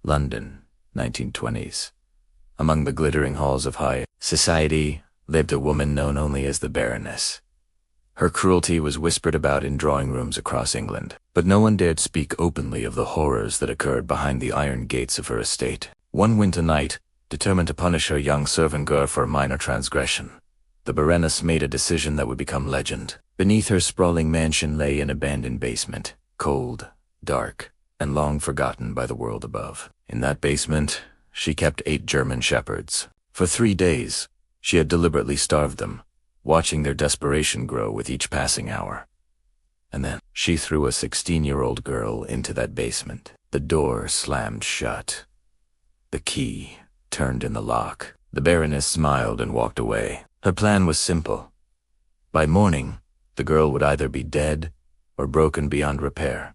London, 1920s. Among the glittering halls of high society lived a woman known only as the Baroness. Her cruelty was whispered about in drawing rooms across England, but no one dared speak openly of the horrors that occurred behind the iron gates of her estate. One winter night, determined to punish her young servant girl for a minor transgression, the Baroness made a decision that would become legend. Beneath her sprawling mansion lay an abandoned basement, cold, dark, and long forgotten by the world above. In that basement, she kept 8 German shepherds. For 3 days, she had deliberately starved them, watching their desperation grow with each passing hour. And then, she threw a 16-year-old girl into that basement. The door slammed shut. The key turned in the lock. The Baroness smiled and walked away. Her plan was simple. By morning, the girl would either be dead or broken beyond repair.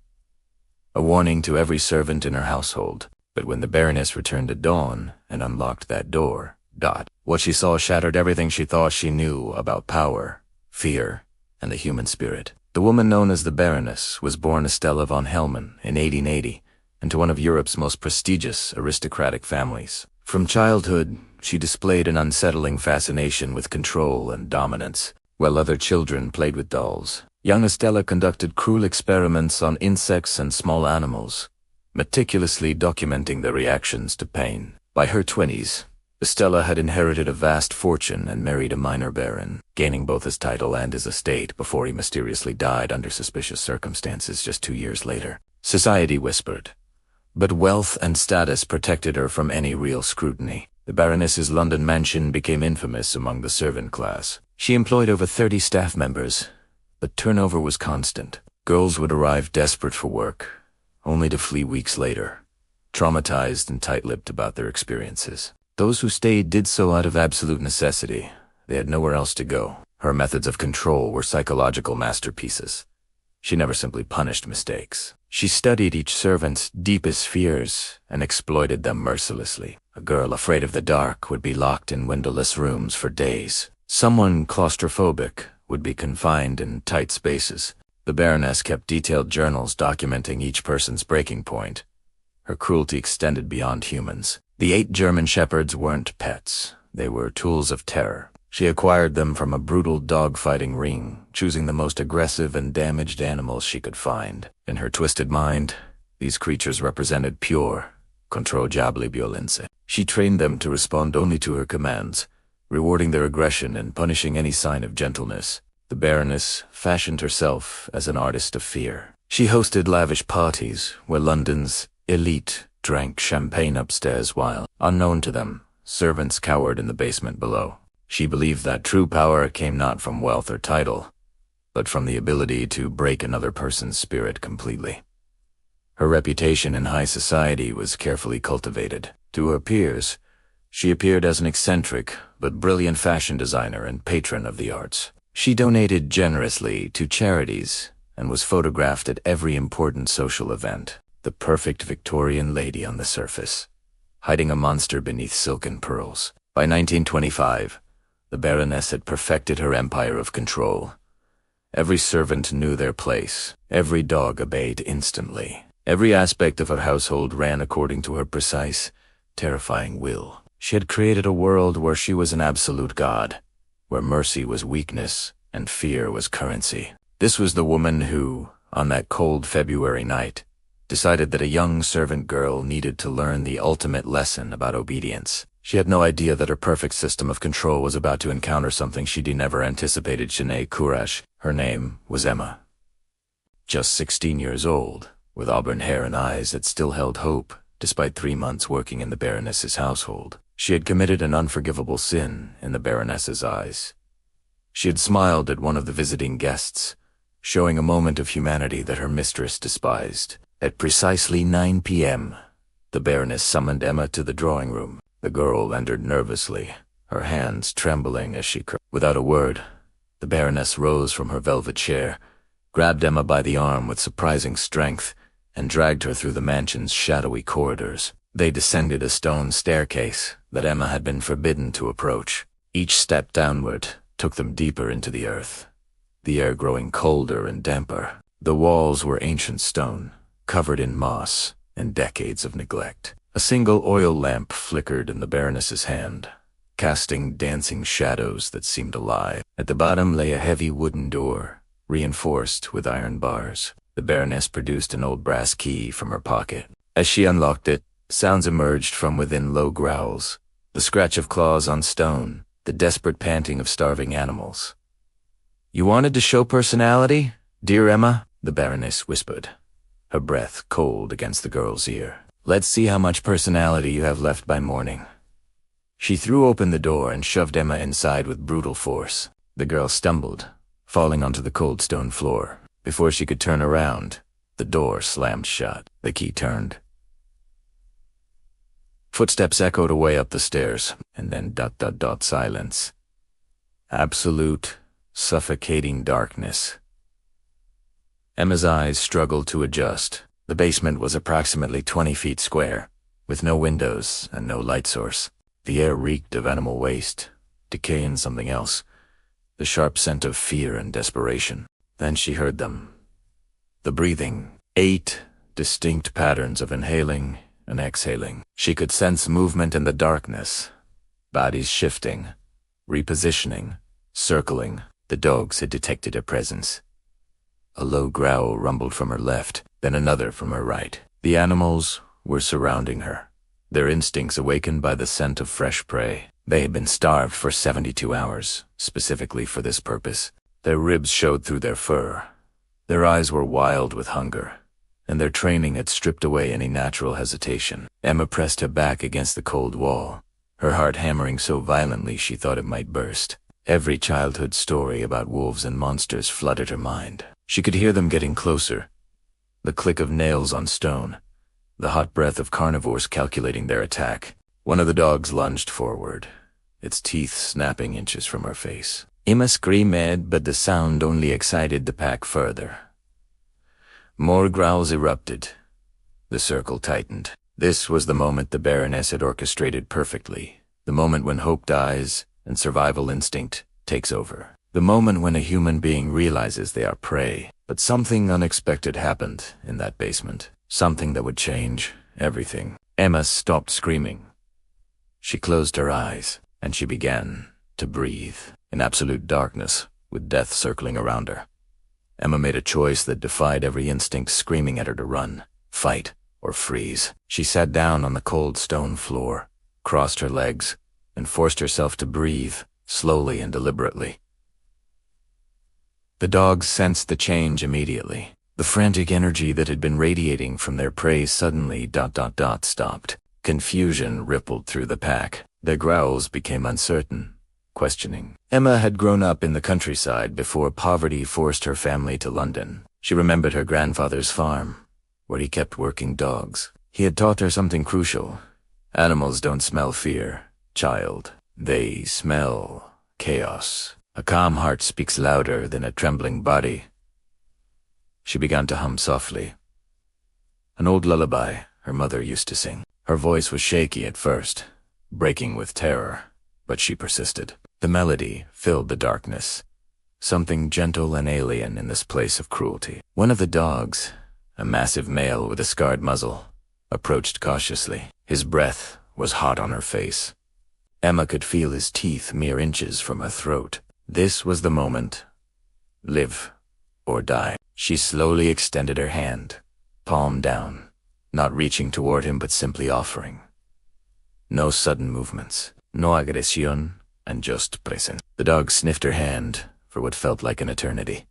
A warning to every servant in her household. But when the Baroness returned at dawn and unlocked that door, what she saw shattered everything she thought she knew about power, fear, and the human spirit. The woman known as the Baroness was born Estella von Hellman in 1880 into one of Europe's most prestigious aristocratic families. From childhood, she displayed an unsettling fascination with control and dominance. While other children played with dolls, young Estella conducted cruel experiments on insects and small animals, meticulously documenting their reactions to pain. By her 20s, Estella had inherited a vast fortune and married a minor baron, gaining both his title and his estate before he mysteriously died under suspicious circumstances just 2 years later. Society whispered, but wealth and status protected her from any real scrutiny. The Baroness's London mansion became infamous among the servant class. She employed over 30 staff members, but turnover was constant. Girls would arrive desperate for work, only to flee weeks later, traumatized and tight-lipped about their experiences. Those who stayed did so out of absolute necessity. They had nowhere else to go. Her methods of control were psychological masterpieces. She never simply punished mistakes. She studied each servant's deepest fears and exploited them mercilessly. A girl afraid of the dark would be locked in windowless rooms for days. Someone claustrophobic would be confined in tight spaces. The Baroness kept detailed journals documenting each person's breaking point. Her cruelty extended beyond humans. The 8 German shepherds weren't pets. They were tools of terror. She acquired them from a brutal dog-fighting ring, choosing the most aggressive and damaged animals she could find. In her twisted mind, these creatures represented pure, controllable violence. She trained them to respond only to her commands, rewarding their aggression and punishing any sign of gentleness. The Baroness fashioned herself as an artist of fear. She hosted lavish parties where London's elite drank champagne upstairs while, unknown to them, servants cowered in the basement below. She believed that true power came not from wealth or title, but from the ability to break another person's spirit completely. Her reputation in high society was carefully cultivated. To her peers, she appeared as an eccentric but brilliant fashion designer and patron of the arts. She donated generously to charities and was photographed at every important social event. The perfect Victorian lady on the surface, hiding a monster beneath silken pearls. By 1925, the Baroness had perfected her empire of control. Every servant knew their place. Every dog obeyed instantly. Every aspect of her household ran according to her precise, terrifying will. She had created a world where she was an absolute god, where mercy was weakness and fear was currency. This was the woman who, on that cold February night, decided that a young servant girl needed to learn the ultimate lesson about obedience. She had no idea that her perfect system of control was about to encounter something she'd never anticipated. Courage. Her name was Emma. Just 16 years old, with auburn hair and eyes that still held hope, despite 3 months working in the Baroness's household. She had committed an unforgivable sin in the Baroness's eyes. She had smiled at one of the visiting guests, showing a moment of humanity that her mistress despised. At precisely 9 p.m., the Baroness summoned Emma to the drawing room. The girl entered nervously, her hands trembling as she cried. Without a word, the Baroness rose from her velvet chair, grabbed Emma by the arm with surprising strength, and dragged her through the mansion's shadowy corridors. They descended a stone staircase that Emma had been forbidden to approach. Each step downward took them deeper into the earth, the air growing colder and damper. The walls were ancient stone, covered in moss and decades of neglect. A single oil lamp flickered in the Baroness's hand, casting dancing shadows that seemed alive. At the bottom lay a heavy wooden door, reinforced with iron bars. The Baroness produced an old brass key from her pocket. As she unlocked it, sounds emerged from within, low growls, the scratch of claws on stone, the desperate panting of starving animals. "You wanted to show personality, dear Emma?" the Baroness whispered, her breath cold against the girl's ear. "Let's see how much personality you have left by morning." She threw open the door and shoved Emma inside with brutal force. The girl stumbled, falling onto the cold stone floor. Before she could turn around, the door slammed shut. The key turned. Footsteps echoed away up the stairs, and then ... silence. Absolute, suffocating darkness. Emma's eyes struggled to adjust. The basement was approximately 20 feet square, with no windows and no light source. The air reeked of animal waste, decay and something else, the sharp scent of fear and desperation. Then she heard them. The breathing. 8 distinct patterns of inhaling and exhaling. She could sense movement in the darkness, bodies shifting, repositioning, circling. The dogs had detected her presence. A low growl rumbled from her left, then another from her right. The animals were surrounding her, their instincts awakened by the scent of fresh prey. They had been starved for 72 hours, specifically for this purpose. Their ribs showed through their fur. Their eyes were wild with hunger, and their training had stripped away any natural hesitation. Emma pressed her back against the cold wall, her heart hammering so violently she thought it might burst. Every childhood story about wolves and monsters flooded her mind. She could hear them getting closer, the click of nails on stone, the hot breath of carnivores calculating their attack. One of the dogs lunged forward, its teeth snapping inches from her face. Emma screamed, but the sound only excited the pack further. More growls erupted. The circle tightened. This was the moment the Baroness had orchestrated perfectly, the moment when hope dies and survival instinct takes over. The moment when a human being realizes they are prey. But something unexpected happened in that basement, something that would change everything. Emma stopped screaming. She closed her eyes, and she began to breathe in absolute darkness, with death circling around her. Emma made a choice that defied every instinct screaming at her to run, fight, or freeze. She sat down on the cold stone floor, crossed her legs, and forced herself to breathe, slowly and deliberately. The dogs sensed the change immediately. The frantic energy that had been radiating from their prey suddenly ... stopped. Confusion rippled through the pack. Their growls became uncertain, questioning. Emma had grown up in the countryside before poverty forced her family to London. She remembered her grandfather's farm, where he kept working dogs. He had taught her something crucial. Animals don't smell fear, child. They smell chaos. A calm heart speaks louder than a trembling body. She began to hum softly. An old lullaby her mother used to sing. Her voice was shaky at first, breaking with terror, but she persisted. The melody filled the darkness, something gentle and alien in this place of cruelty. One of the dogs, a massive male with a scarred muzzle, approached cautiously. His breath was hot on her face. Emma could feel his teeth mere inches from her throat. This was the moment. Live or die. She slowly extended her hand, palm down, not reaching toward him but simply offering. No sudden movements, no agresión, and just present. The dog sniffed her hand for what felt like an eternity.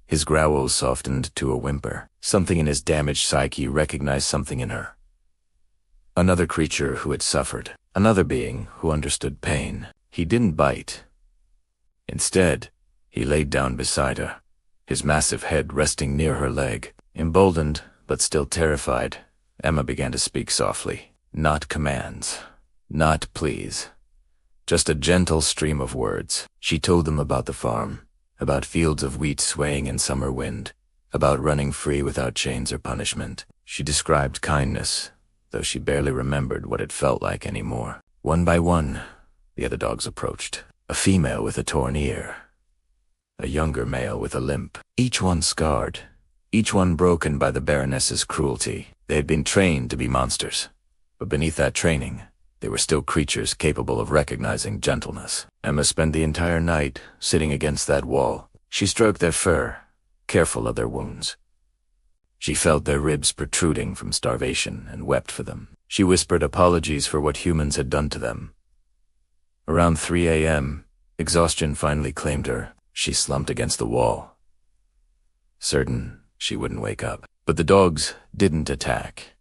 His growls softened to a whimper. Something in his damaged psyche recognized something in her. Another creature who had suffered, another being who understood pain. He didn't bite. Instead, he laid down beside her, his massive head resting near her leg. Emboldened, but still terrified, Emma began to speak softly. Not commands, not pleas, just a gentle stream of words. She told them about the farm, about fields of wheat swaying in summer wind, about running free without chains or punishment. She described kindness, though she barely remembered what it felt like anymore. One by one, the other dogs approached. A female with a torn ear, a younger male with a limp, each one scarred, each one broken by the Baroness's cruelty. They had been trained to be monsters, But beneath that training, they were still creatures capable of recognizing gentleness. Emma spent the entire night sitting against that wall. She stroked their fur, careful of their wounds. She felt their ribs protruding from starvation and wept for them. She whispered apologies for what humans had done to them. Around 3 a.m., exhaustion finally claimed her. She slumped against the wall, certain she wouldn't wake up. But the dogs didn't attack.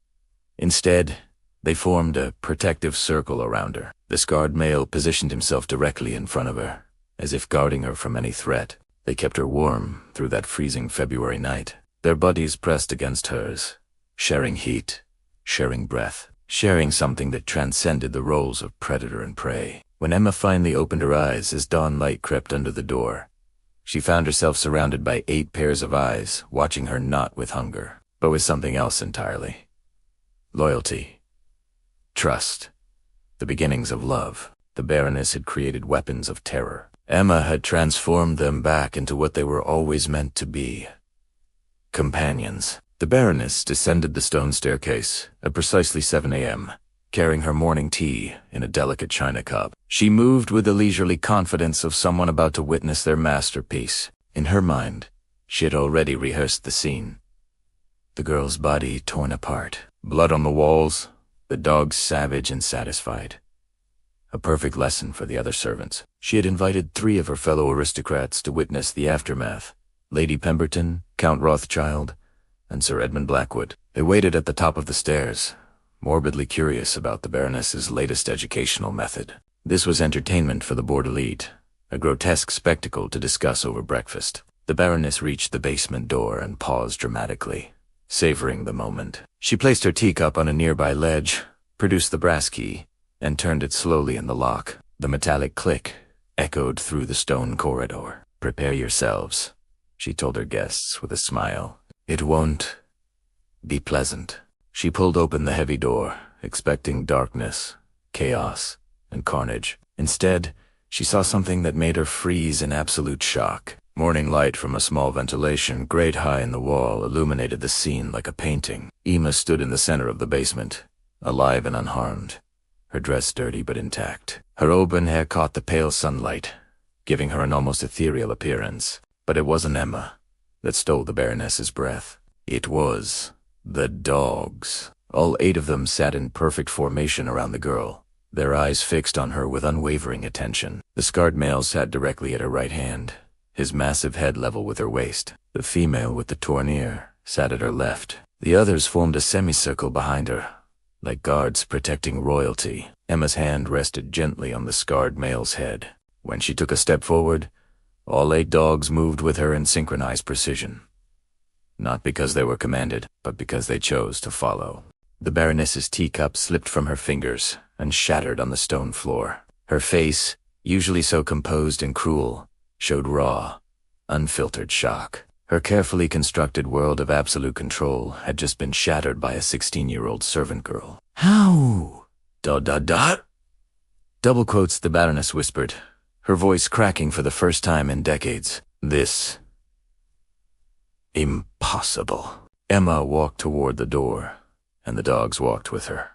Instead, they formed a protective circle around her. The scarred male positioned himself directly in front of her, as if guarding her from any threat. They kept her warm through that freezing February night. Their bodies pressed against hers, sharing heat, sharing breath, sharing something that transcended the roles of predator and prey. When Emma finally opened her eyes as dawn light crept under the door, she found herself surrounded by 8 pairs of eyes, watching her not with hunger, but with something else entirely. Loyalty. Trust. The beginnings of love. The Baroness had created weapons of terror. Emma had transformed them back into what they were always meant to be. Companions. The Baroness descended the stone staircase at precisely 7 a.m., carrying her morning tea in a delicate china cup. She moved with the leisurely confidence of someone about to witness their masterpiece. In her mind, she had already rehearsed the scene. The girl's body torn apart, blood on the walls, the dogs savage and satisfied. A perfect lesson for the other servants. She had invited 3 of her fellow aristocrats to witness the aftermath: Lady Pemberton, Count Rothschild, and Sir Edmund Blackwood. They waited at the top of the stairs, morbidly curious about the Baroness's latest educational method. This was entertainment for the bored elite, a grotesque spectacle to discuss over breakfast. The Baroness reached the basement door and paused dramatically, savoring the moment. She placed her teacup on a nearby ledge, produced the brass key, and turned it slowly in the lock. The metallic click echoed through the stone corridor. "Prepare yourselves," she told her guests with a smile. "It won't be pleasant." She pulled open the heavy door, expecting darkness, chaos, and carnage. Instead, she saw something that made her freeze in absolute shock. Morning light from a small ventilation grate high in the wall illuminated the scene like a painting. Emma stood in the center of the basement, alive and unharmed, her dress dirty but intact. Her auburn hair caught the pale sunlight, giving her an almost ethereal appearance. But it wasn't Emma that stole the Baroness's breath. It was the dogs. All 8 of them sat in perfect formation around the girl, their eyes fixed on her with unwavering attention. The scarred male sat directly at her right hand, his massive head level with her waist. The female with the torn ear sat at her left. The others formed a semicircle behind her, like guards protecting royalty. Emma's hand rested gently on the scarred male's head. When she took a step forward, all 8 dogs moved with her in synchronized precision. Not because they were commanded, but because they chose to follow. The Baroness's teacup slipped from her fingers and shattered on the stone floor. Her face, usually so composed and cruel, showed raw, unfiltered shock. Her carefully constructed world of absolute control had just been shattered by a 16-year-old servant girl. "How? Da. Double quotes, the Baroness whispered, her voice cracking for the first time in decades. "This. Impossible." Emma walked toward the door, and the dogs walked with her.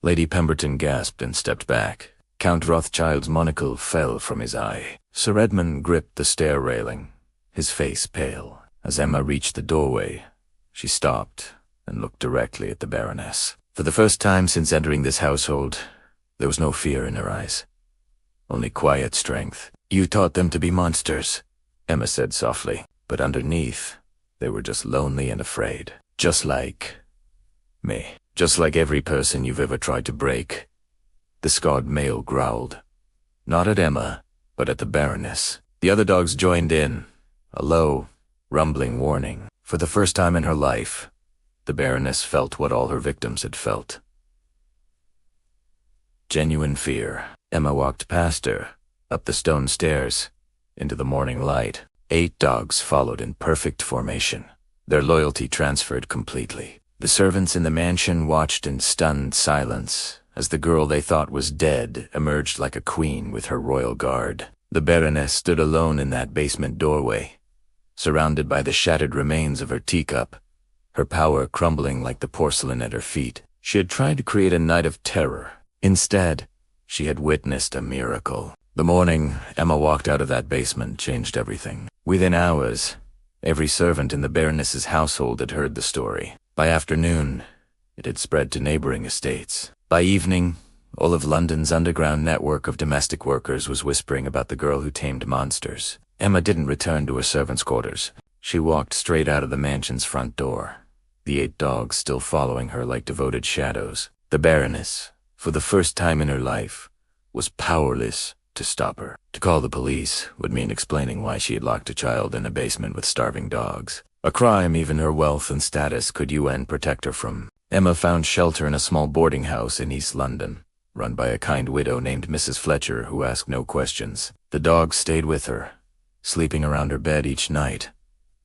Lady Pemberton gasped and stepped back. Count Rothschild's monocle fell from his eye. Sir Edmund gripped the stair railing, his face pale. As Emma reached the doorway, she stopped and looked directly at the Baroness. For the first time since entering this household, there was no fear in her eyes, only quiet strength. "You taught them to be monsters," Emma said softly. But underneath, they were just lonely and afraid. Just like me. Just like every person you've ever tried to break. The scarred male growled. Not at Emma, but at the Baroness. The other dogs joined in, a low, rumbling warning. For the first time in her life, the Baroness felt what all her victims had felt. Genuine fear. Emma walked past her, up the stone stairs, into the morning light. 8 dogs followed in perfect formation, their loyalty transferred completely. The servants in the mansion watched in stunned silence as the girl they thought was dead emerged like a queen with her royal guard. The Baroness stood alone in that basement doorway, surrounded by the shattered remains of her teacup, her power crumbling like the porcelain at her feet. She had tried to create a night of terror. Instead, she had witnessed a miracle. The morning Emma walked out of that basement changed everything. Within hours, every servant in the Baroness's household had heard the story. By afternoon, it had spread to neighboring estates. By evening, all of London's underground network of domestic workers was whispering about the girl who tamed monsters. Emma didn't return to her servants' quarters. She walked straight out of the mansion's front door, the 8 dogs still following her like devoted shadows. The Baroness, for the first time in her life, was powerless to stop her. To call the police would mean explaining why she had locked a child in a basement with starving dogs. A crime even her wealth and status could protect her from. Emma found shelter in a small boarding house in East London, run by a kind widow named Mrs. Fletcher who asked no questions. The dogs stayed with her, sleeping around her bed each night,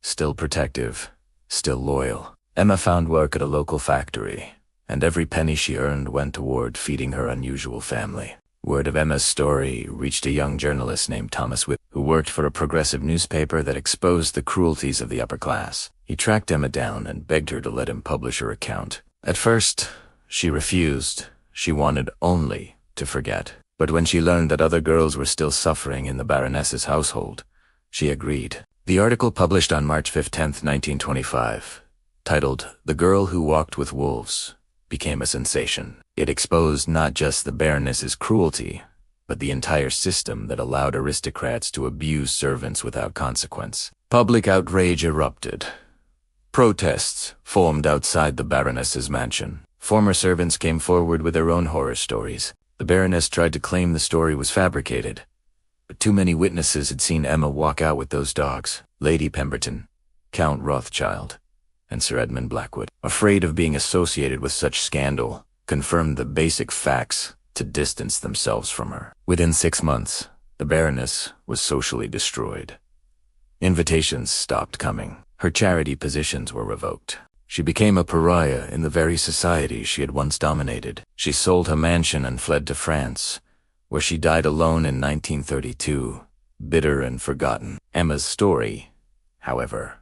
still protective, still loyal. Emma found work at a local factory, and every penny she earned went toward feeding her unusual family. Word of Emma's story reached a young journalist named Thomas Whip, who worked for a progressive newspaper that exposed the cruelties of the upper class. He tracked Emma down and begged her to let him publish her account. At first, she refused. She wanted only to forget. But when she learned that other girls were still suffering in the Baroness's household, she agreed. The article published on March 15, 1925, titled "The Girl Who Walked with Wolves," became a sensation. It exposed not just the Baroness's cruelty, but the entire system that allowed aristocrats to abuse servants without consequence. Public outrage erupted. Protests formed outside the Baroness's mansion. Former servants came forward with their own horror stories. The Baroness tried to claim the story was fabricated, but too many witnesses had seen Emma walk out with those dogs. Lady Pemberton, Count Rothschild, and Sir Edmund Blackwood, afraid of being associated with such scandal, confirmed the basic facts to distance themselves from her. Within 6 months, the Baroness was socially destroyed. Invitations stopped coming. Her charity positions were revoked. She became a pariah in the very society she had once dominated. She sold her mansion and fled to France, where she died alone in 1932, bitter and forgotten. Emma's story, however,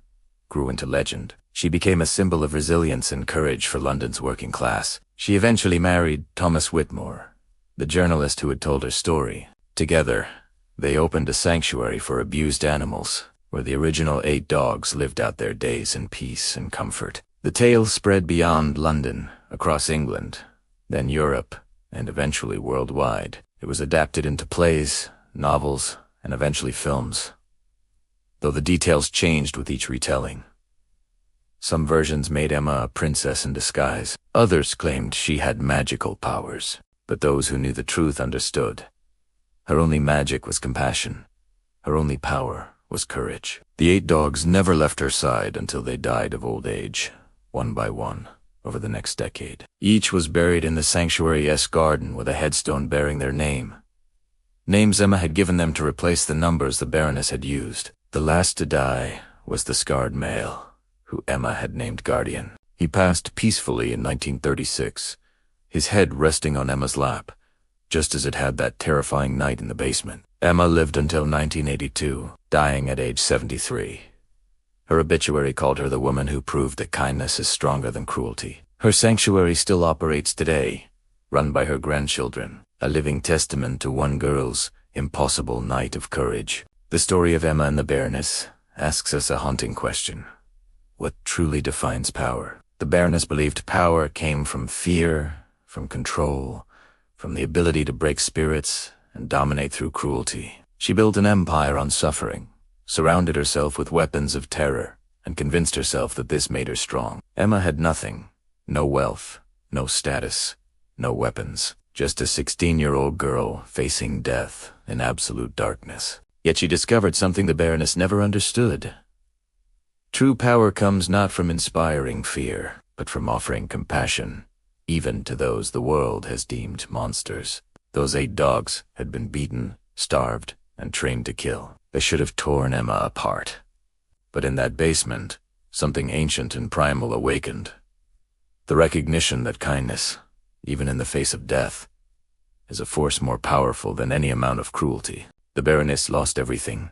grew into legend. She became a symbol of resilience and courage for London's working class. She eventually married Thomas Whitmore, the journalist who had told her story. Together, they opened a sanctuary for abused animals, where the original 8 dogs lived out their days in peace and comfort. The tale spread beyond London, across England, then Europe, and eventually worldwide. It was adapted into plays, novels, and eventually films, though the details changed with each retelling. Some versions made Emma a princess in disguise. Others claimed she had magical powers, but those who knew the truth understood. Her only magic was compassion. Her only power was courage. The 8 dogs never left her side until they died of old age, one by one, over the next decade. Each was buried in the sanctuary-esque garden with a headstone bearing their name. Names Emma had given them to replace the numbers the Baroness had used. The last to die was the scarred male, who Emma had named Guardian. He passed peacefully in 1936, his head resting on Emma's lap, just as it had that terrifying night in the basement. Emma lived until 1982, dying at age 73. Her obituary called her the woman who proved that kindness is stronger than cruelty. Her sanctuary still operates today, run by her grandchildren, a living testament to one girl's impossible night of courage. The story of Emma and the Baroness asks us a haunting question. What truly defines power? The Baroness believed power came from fear, from control, from the ability to break spirits and dominate through cruelty. She built an empire on suffering, surrounded herself with weapons of terror, and convinced herself that this made her strong. Emma had nothing, no wealth, no status, no weapons, just a 16-year-old girl facing death in absolute darkness. Yet she discovered something the Baroness never understood. True power comes not from inspiring fear, but from offering compassion, even to those the world has deemed monsters. Those 8 dogs had been beaten, starved, and trained to kill. They should have torn Emma apart. But in that basement, something ancient and primal awakened. The recognition that kindness, even in the face of death, is a force more powerful than any amount of cruelty. The Baroness lost everything.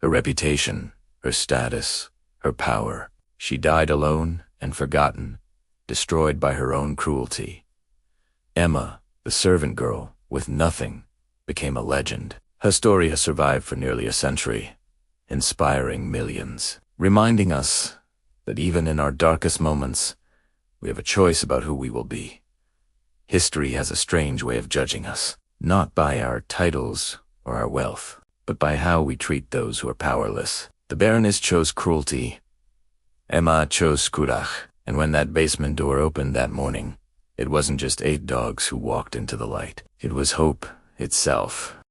Her reputation, her status, her power. She died alone and forgotten, destroyed by her own cruelty. Emma, the servant girl, with nothing, became a legend. Her story has survived for nearly a century, inspiring millions, reminding us that even in our darkest moments, we have a choice about who we will be. History has a strange way of judging us, not by our titles or our wealth, but by how we treat those who are powerless. The Baroness chose cruelty. Emma chose Skurach, and when that basement door opened that morning, it wasn't just 8 dogs who walked into the light. It was hope itself.